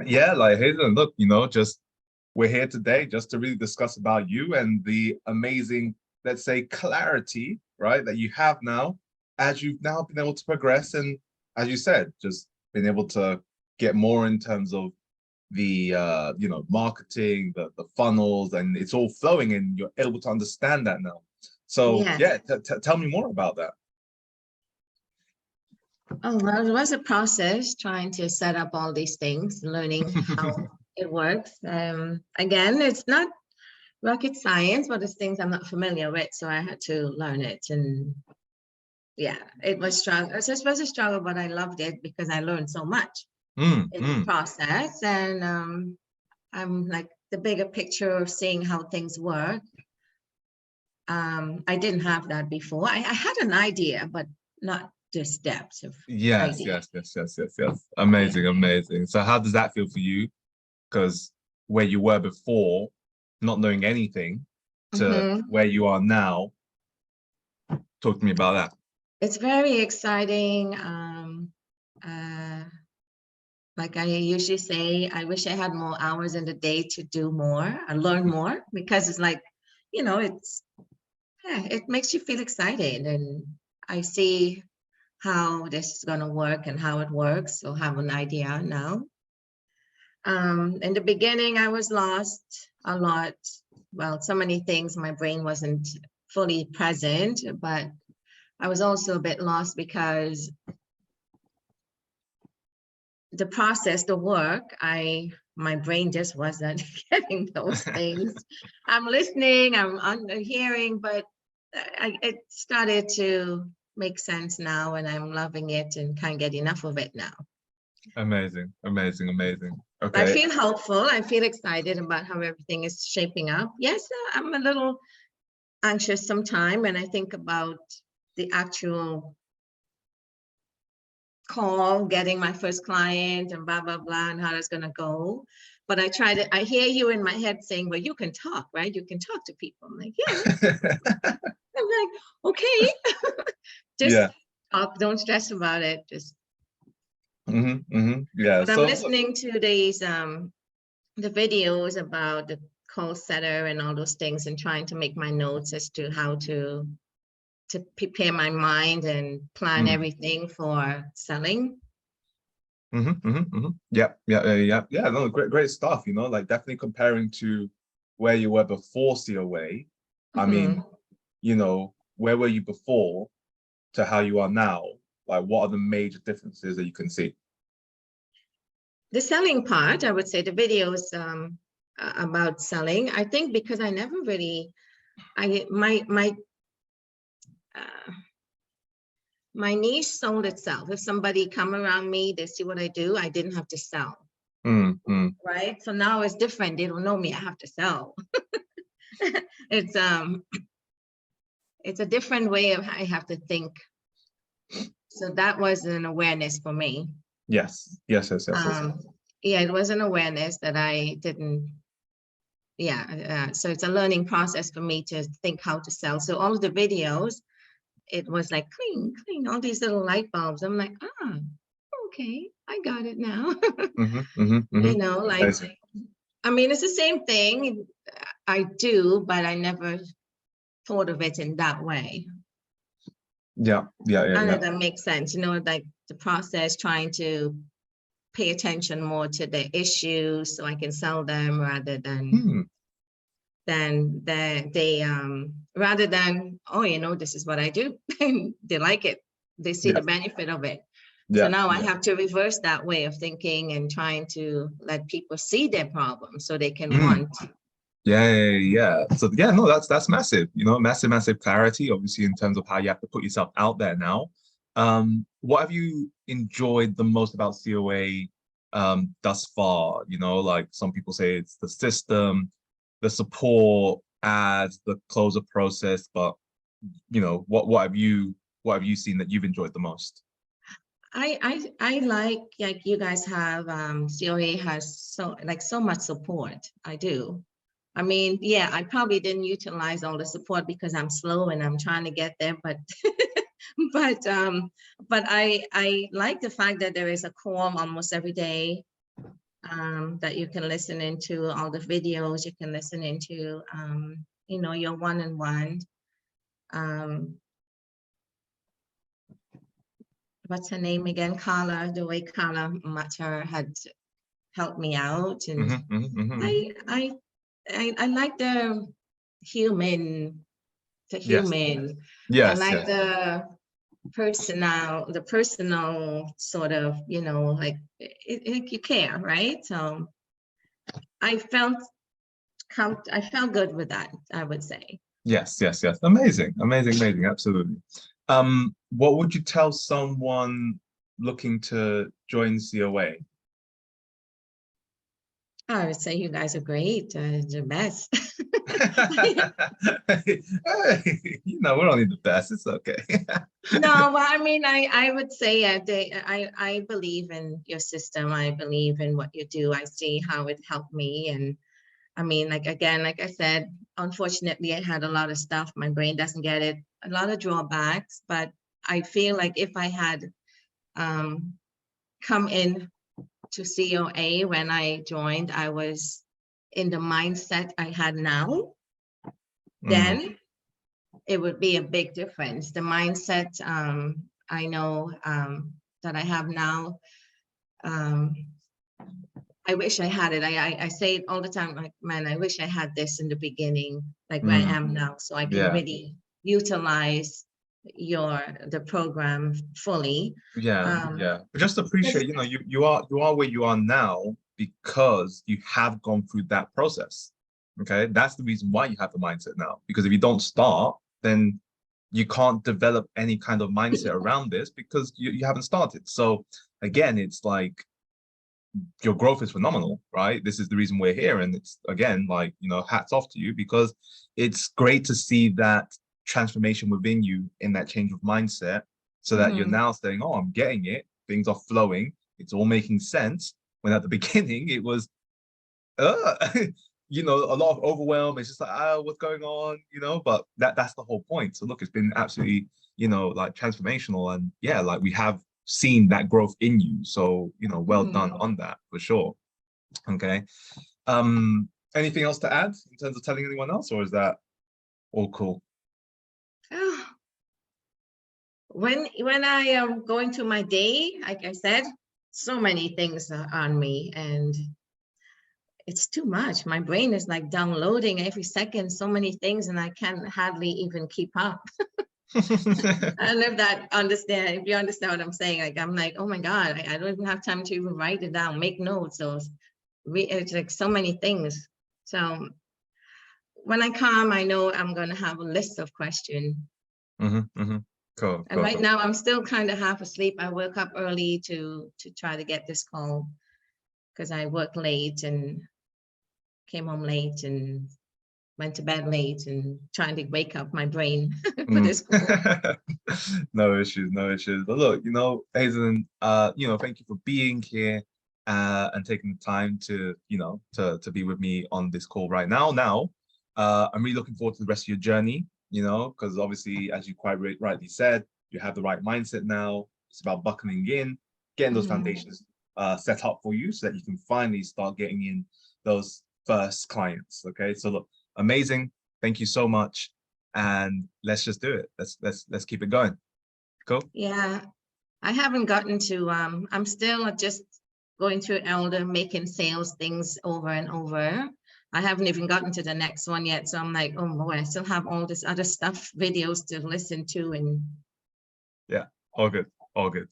Yeah, like Hazelyn, look, just we're here today just to really discuss about you and the amazing, let's say, clarity, right, that you have now as you've now been able to progress and, as you said, just been able to get more in terms of the marketing, the funnels, and it's all flowing and you're able to understand that now. So Yes. yeah, tell me more about that. Oh, well, it was a process trying to set up all these things, learning how it works. Again, it's not rocket science, but it's things I'm not familiar with, so I had to learn it. And yeah, it was struggle. It was a struggle, but I loved it because I learned so much in the process. And I'm like the bigger picture of seeing how things work. I didn't have that before. I had an idea, but not this depth of Yes, idea. yes. Amazing, amazing. So how does that feel for you? Because where you were before, not knowing anything, to where you are now, talk to me about that. It's very exciting. Like I usually say, I wish I had more hours in the day to do more and learn more, because it's like, it makes you feel excited, and I see how this is going to work and how it works. So have an idea now. In the beginning, I was lost a lot. Well, so many things, my brain wasn't fully present, but I was also a bit lost because the process, the work, my brain just wasn't getting those things. I'm listening, I'm hearing, but it started to make sense now, and I'm loving it and can't get enough of it now. Amazing, amazing, amazing. I Okay. feel hopeful. I feel excited about how everything is shaping up. Yes, I'm a little anxious sometimes when I think about the actual call, getting my first client and blah, blah, blah, and how that's going to go. But I hear you in my head saying, well, you can talk, right? You can talk to people. I'm like, yeah. I'm like, okay, just talk, don't stress about it. Just yeah. But I'm listening to these the videos about the call setter and all those things, and trying to make my notes as to how to prepare my mind and plan everything for selling. Yeah. No, great stuff. Like definitely comparing to where you were before COA. I mean, where were you before to how you are now? Like, what are the major differences that you can see? The selling part, I would say, the videos about selling. I think because I never really, my niche sold itself. If somebody come around me, they see what I do, I didn't have to sell. Right? So now it's different. They don't know me, I have to sell. It's a different way of how I have to think. So that was an awareness for me. Yes. Yeah, it was an awareness that I didn't. Yeah, so it's a learning process for me to think how to sell. So all of the videos, it was like clean, all these little light bulbs. I'm like, okay, I got it now. Like, I mean, it's the same thing I do, but I never thought of it in that way. Yeah. That makes sense. Like the process, trying to pay attention more to the issues so I can sell them rather than rather than, oh, this is what I do. They like it. They see the benefit of it. So now I have to reverse that way of thinking and trying to let people see their problems so they can want. Yeah. So no, that's massive, massive clarity, obviously, in terms of how you have to put yourself out there now. What have you enjoyed the most about COA thus far? Like some people say it's the system, the support, ads, the closer process, but what have you seen that you've enjoyed the most? I like you guys have COA has so much support. I do. I mean, yeah, I probably didn't utilize all the support because I'm slow and I'm trying to get there, but but I like the fact that there is a call almost every day. that you can listen into, all the videos you can listen into, you know, your one-on-one. What's her name again? Carla, the way Carla Matter had helped me out. And I like the human, Yes. I Yes. like Yes. the personal sort of, you know, like you care, right? So I felt good with that, I would say. Yes. Yes. Yes. Amazing. Amazing. Amazing. Absolutely. What would you tell someone looking to join COA? I would say you guys are great, the best. Hey, you know, we're only the best. It's okay. No, well, I mean, I would say I believe in your system. I believe in what you do. I see how it helped me. And I mean, like, again, like I said, unfortunately, I had a lot of stuff. My brain doesn't get it, a lot of drawbacks. But I feel like if I had come in to COA when I joined, I was in the mindset I had now, then it would be a big difference. The mindset I know that I have now, I wish I had it. I say it all the time, like, man, I wish I had this in the beginning, like where I am now, so I can Yeah. really utilize the program fully. Yeah. Yeah. But just appreciate, you know, you are where you are now because you have gone through that process. Okay. That's the reason why you have the mindset now. Because if you don't start, then you can't develop any kind of mindset around this because you haven't started. So again, it's like your growth is phenomenal, right? This is the reason we're here. And it's again, like, you know, hats off to you because it's great to see that transformation within you in that change of mindset so that you're now saying, oh, I'm getting it. Things are flowing. It's all making sense. When at the beginning it was, you know, a lot of overwhelm. It's just like, oh, what's going on? You know, but that's the whole point. So look, it's been absolutely, you know, like transformational. And yeah, like we have seen that growth in you. So, you know, well done on that for sure. Okay. Anything else to add in terms of telling anyone else, or is that all cool? When I am going through my day, like I said, so many things are on me and it's too much. My brain is like downloading every second, so many things, and I can't hardly even keep up. I don't know if you understand what I'm saying. Like, I'm like, oh my God, I don't even have time to even write it down, make notes. So it's like so many things. So when I come, I know I'm going to have a list of questions. Cool. And right now I'm still kind of half asleep. I woke up early to try to get this call because I worked late and came home late and went to bed late and trying to wake up my brain for this call. No issues, no issues. But look, you know, Hazelyn, you know, thank you for being here and taking the time to, you know, to be with me on this call right now. I'm really looking forward to the rest of your journey, you know, because obviously, as you quite rightly said, you have the right mindset now. It's about buckling in, getting those foundations set up for you so that you can finally start getting in those first clients. Okay, so look, amazing. Thank you so much, and let's just do it. Let's keep it going. Cool. Yeah, I haven't gotten to. I'm still just going through Elder, making sales things over and over. I haven't even gotten to the next one yet, so I'm like, oh boy, I still have all this other stuff, videos to listen to, and yeah, all good, all good.